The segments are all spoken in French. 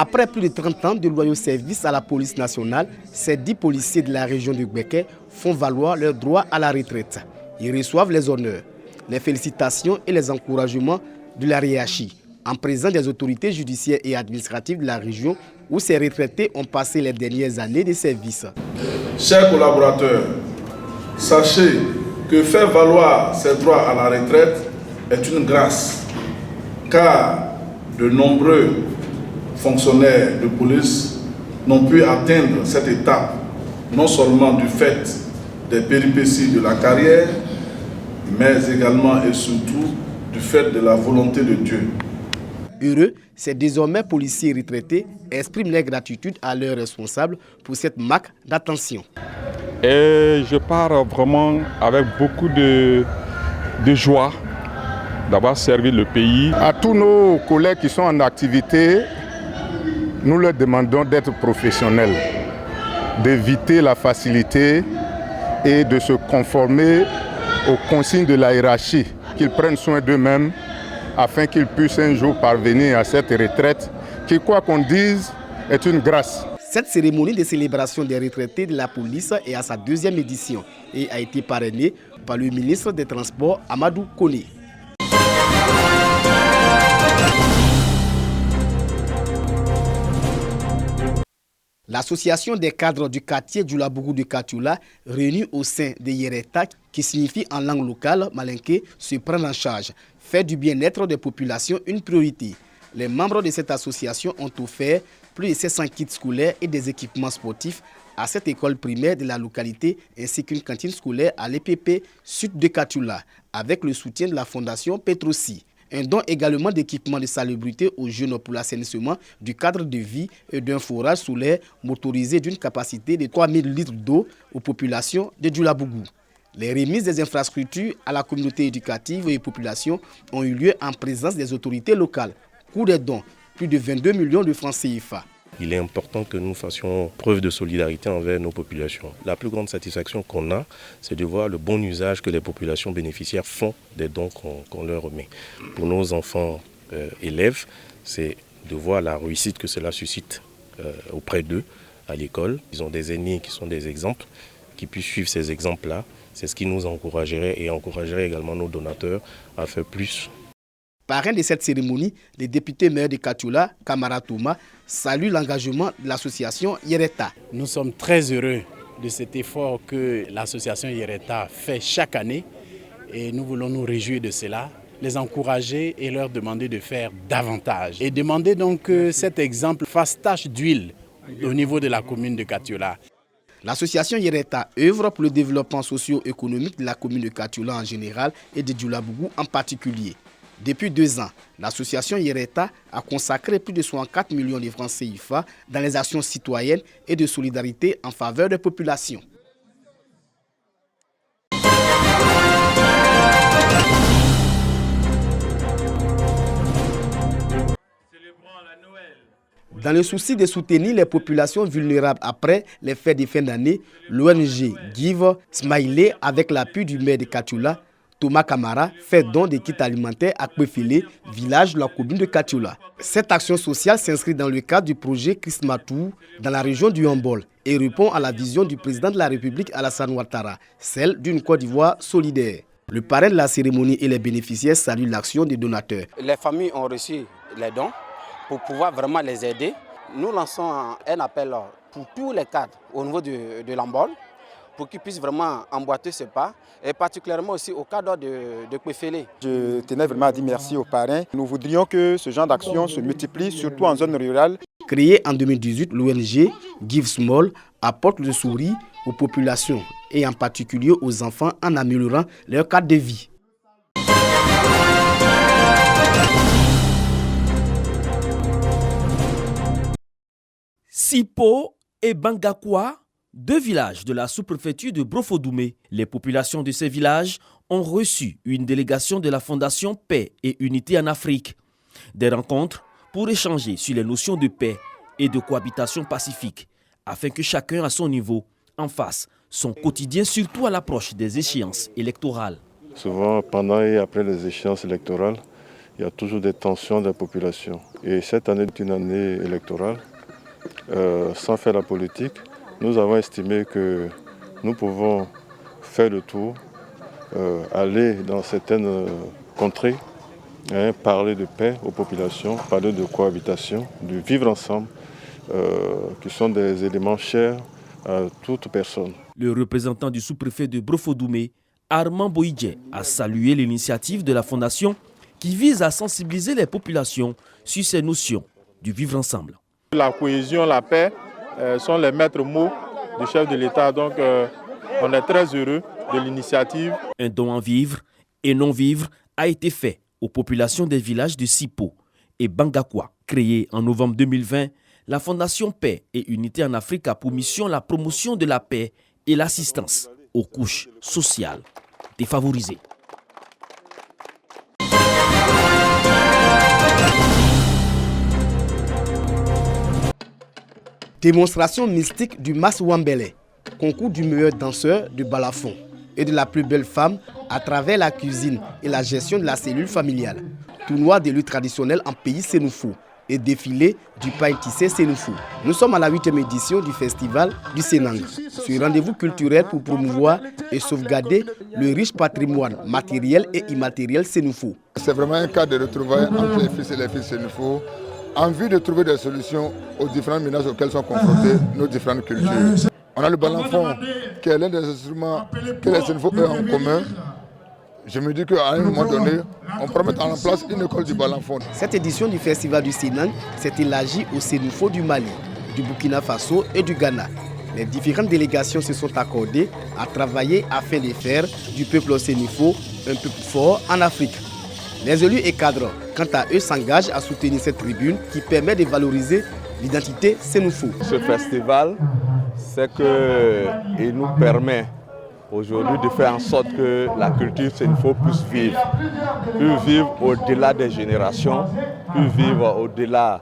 Après plus de 30 ans de loyaux services à la police nationale, ces 10 policiers de la région de Gbeke font valoir leur droit à la retraite. Ils reçoivent les honneurs, les félicitations et les encouragements de la hiérarchie, en présence des autorités judiciaires et administratives de la région où ces retraités ont passé les dernières années de service. Chers collaborateurs, sachez que faire valoir ses droits à la retraite est une grâce, car de nombreux fonctionnaires de police n'ont pu atteindre cette étape, non seulement du fait des péripéties de la carrière, mais également et surtout du fait de la volonté de Dieu. Heureux, ces désormais policiers retraités expriment leur gratitude à leurs responsables pour cette marque d'attention. Et je pars vraiment avec beaucoup de joie d'avoir servi le pays. À tous nos collègues qui sont en activité, nous leur demandons d'être professionnels, d'éviter la facilité et de se conformer aux consignes de la hiérarchie, qu'ils prennent soin d'eux-mêmes afin qu'ils puissent un jour parvenir à cette retraite qui, quoi qu'on dise, est une grâce. Cette cérémonie de célébration des retraités de la police est à sa 2e édition et a été parrainée par le ministre des Transports, Amadou Koné. L'association des cadres du quartier Djoulabougou de Katoula, réunie au sein de Yereta, qui signifie en langue locale malinké, se prendre en charge, fait du bien-être des populations une priorité. Les membres de cette association ont offert plus de 700 kits scolaires et des équipements sportifs à cette école primaire de la localité ainsi qu'une cantine scolaire à l'EPP Sud de Katoula, avec le soutien de la fondation Petrosi. Un don également d'équipements de salubrité aux jeunes pour l'assainissement du cadre de vie et d'un forage solaire motorisé d'une capacité de 3000 litres d'eau aux populations de Djoulabougou. Les remises des infrastructures à la communauté éducative et aux populations ont eu lieu en présence des autorités locales. Coût des dons, plus de 22 millions de francs CFA. Il est important que nous fassions preuve de solidarité envers nos populations. La plus grande satisfaction qu'on a, c'est de voir le bon usage que les populations bénéficiaires font des dons qu'on leur remet. Pour nos enfants élèves, c'est de voir la réussite que cela suscite auprès d'eux à l'école. Ils ont des aînés qui sont des exemples, qui puissent suivre ces exemples-là. C'est ce qui nous encouragerait et encouragerait également nos donateurs à faire plus. Parrain de cette cérémonie, le député maire de Katoula, Kamara Touma, salue l'engagement de l'association Yereta. Nous sommes très heureux de cet effort que l'association Yereta fait chaque année et nous voulons nous réjouir de cela, les encourager et leur demander de faire davantage. Et demander donc que cet exemple fasse tache d'huile au niveau de la commune de Katoula. L'association Yereta œuvre pour le développement socio-économique de la commune de Katoula en général et de Djoulabougou en particulier. Depuis 2 ans, l'association Yereta a consacré plus de 64 millions de francs CFA dans les actions citoyennes et de solidarité en faveur des populations. Dans le souci de soutenir les populations vulnérables après les fêtes de fin d'année, l'ONG Give Smiley, avec l'appui du maire de Katoula, Thomas Kamara, fait don de kits alimentaires à Kwefele, village de la commune de Katoula. Cette action sociale s'inscrit dans le cadre du projet Chrismatou dans la région du Hombol et répond à la vision du président de la République Alassane Ouattara, celle d'une Côte d'Ivoire solidaire. Le parrain de la cérémonie et les bénéficiaires saluent l'action des donateurs. Les familles ont reçu les dons pour pouvoir vraiment les aider. Nous lançons un appel pour tous les cadres au niveau de l'Hombol, pour qu'ils puissent vraiment emboîter ce pas, et particulièrement aussi au cadre de Kwefele. Je tenais vraiment à dire merci aux parrains. Nous voudrions que ce genre d'action se multiplie, surtout en zone rurale. Créée en 2018, l'ONG Give Small apporte le sourire aux populations et en particulier aux enfants en améliorant leur cadre de vie. Sipo et Bangakwa, 2 villages de la sous-préfecture de Brofo-Doumé. Les populations de ces villages ont reçu une délégation de la Fondation Paix et Unité en Afrique. Des rencontres pour échanger sur les notions de paix et de cohabitation pacifique, afin que chacun à son niveau en fasse son quotidien, surtout à l'approche des échéances électorales. Souvent, pendant et après les échéances électorales, il y a toujours des tensions des populations. Et cette année est une année électorale. Sans faire la politique, nous avons estimé que nous pouvons faire le tour, aller dans certaines contrées, parler de paix aux populations, parler de cohabitation, de vivre ensemble, qui sont des éléments chers à toute personne. Le représentant du sous-préfet de Brofo-Doumé, Armand Boïdje, a salué l'initiative de la Fondation qui vise à sensibiliser les populations sur ces notions du vivre ensemble. La cohésion, la paix sont les maîtres mots du chef de l'État. Donc on est très heureux de l'initiative. Un don en vivre et non vivre a été fait aux populations des villages de Sipo et Bangakwa. Créée en novembre 2020, la Fondation Paix et Unité en Afrique a pour mission la promotion de la paix et l'assistance aux couches sociales défavorisées. Démonstration mystique du Mas Wambele, concours du meilleur danseur de balafon et de la plus belle femme à travers la cuisine et la gestion de la cellule familiale. Tournoi de lutte traditionnelle en pays Sénoufo et défilé du pain tissé Sénoufo. Nous sommes à la 8e édition du festival du Sénang. Ce rendez-vous culturel pour promouvoir et sauvegarder le riche patrimoine matériel et immatériel Sénoufo. C'est vraiment un cas de retrouvailles entre les fils et les filles Sénoufo, en vue de trouver des solutions aux différentes menaces auxquelles sont confrontées nos différentes cultures. On a le balafon, qui est l'un des instruments que les Sénoufo ont en commun. Je me dis qu'à un moment donné, on pourra mettre en place une école du balafon. Cette édition du festival du Sénang s'est élargie aux Sénoufo du Mali, du Burkina Faso et du Ghana. Les différentes délégations se sont accordées à travailler afin de faire du peuple Sénoufo un peuple fort en Afrique. Les élus et cadres, quant à eux, s'engagent à soutenir cette tribune qui permet de valoriser l'identité Sénoufo. Ce festival, c'est qu'il nous permet aujourd'hui de faire en sorte que la culture Sénoufo puisse vivre au-delà des générations, puisse vivre au-delà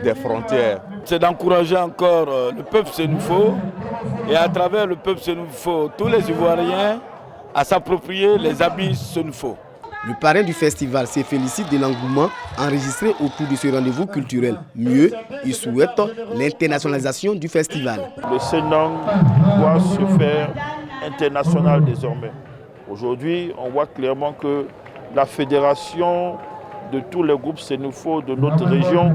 des frontières. C'est d'encourager encore le peuple Sénoufo et à travers le peuple Sénoufo, tous les Ivoiriens à s'approprier les habits Sénoufo. Le parrain du festival se félicite de l'engouement enregistré autour de ce rendez-vous culturel. Mieux, il souhaite l'internationalisation du festival. Le Sénang doit se faire international désormais. Aujourd'hui, on voit clairement que la fédération de tous les groupes Sénoufo de notre région,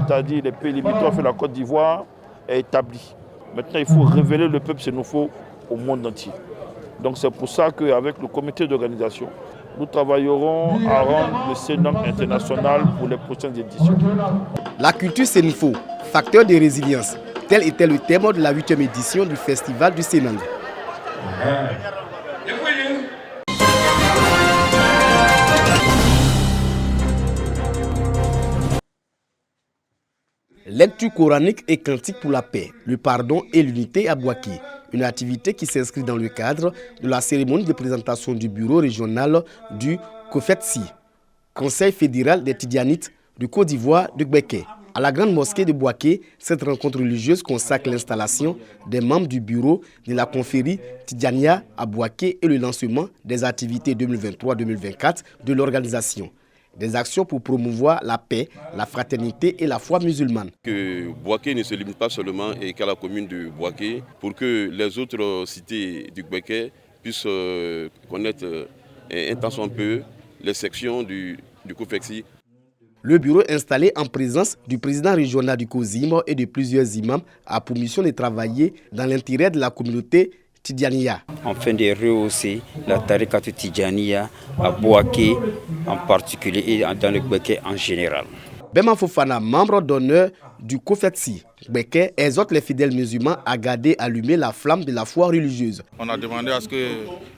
c'est-à-dire les pays limitrophes et la Côte d'Ivoire, est établie. Maintenant, il faut révéler le peuple Sénoufo au monde entier. Donc c'est pour ça qu'avec le comité d'organisation, nous travaillerons à rendre le Sénang international pour les prochaines éditions. La culture Sénoufo, facteur de résilience, tel était le thème de la 8e édition du festival du Sénang. Lecture coranique et cantique pour la paix, le pardon et l'unité à Bouaké. Une activité qui s'inscrit dans le cadre de la cérémonie de présentation du bureau régional du COFETSI, Conseil fédéral des Tidjanites du Côte d'Ivoire de Gbeke. À la grande mosquée de Bouaké, cette rencontre religieuse consacre l'installation des membres du bureau de la confrérie Tidjania à Bouaké et le lancement des activités 2023-2024 de l'organisation. Des actions pour promouvoir la paix, la fraternité et la foi musulmane. Que Bouaké ne se limite pas seulement qu'à la commune de Bouaké, pour que les autres cités du Gbeke puissent connaître un tant soit peu les sections du COFETSI. Le bureau installé en présence du président régional du COSIM et de plusieurs imams a pour mission de travailler dans l'intérêt de la communauté Tidjaniya. Afin de rehausser la tariqa Tidjaniya à Bouaké en particulier et dans le Gbeke en général. Bema Fofana, membre d'honneur du COFETSI Gbeke, exhorte les fidèles musulmans à garder allumée la flamme de la foi religieuse. On a demandé à ce que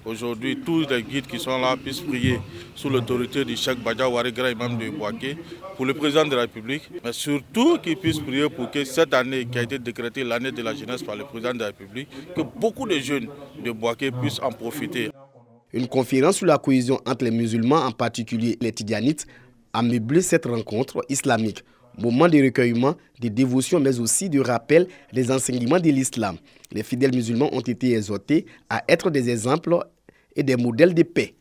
aujourd'hui tous les guides qui sont là puissent prier sous l'autorité du Cheikh Badja Warigra, imam de Bouaké, pour le président de la République, mais surtout qu'ils puissent prier pour que cette année qui a été décrétée l'année de la jeunesse par le président de la République, que beaucoup de jeunes de Bouaké puissent en profiter. Une conférence sur la cohésion entre les musulmans, en particulier les Tidjanites, a meublé cette rencontre islamique. Moment de recueillement, de dévotion, mais aussi de rappel des enseignements de l'islam. Les fidèles musulmans ont été exhortés à être des exemples et des modèles de paix.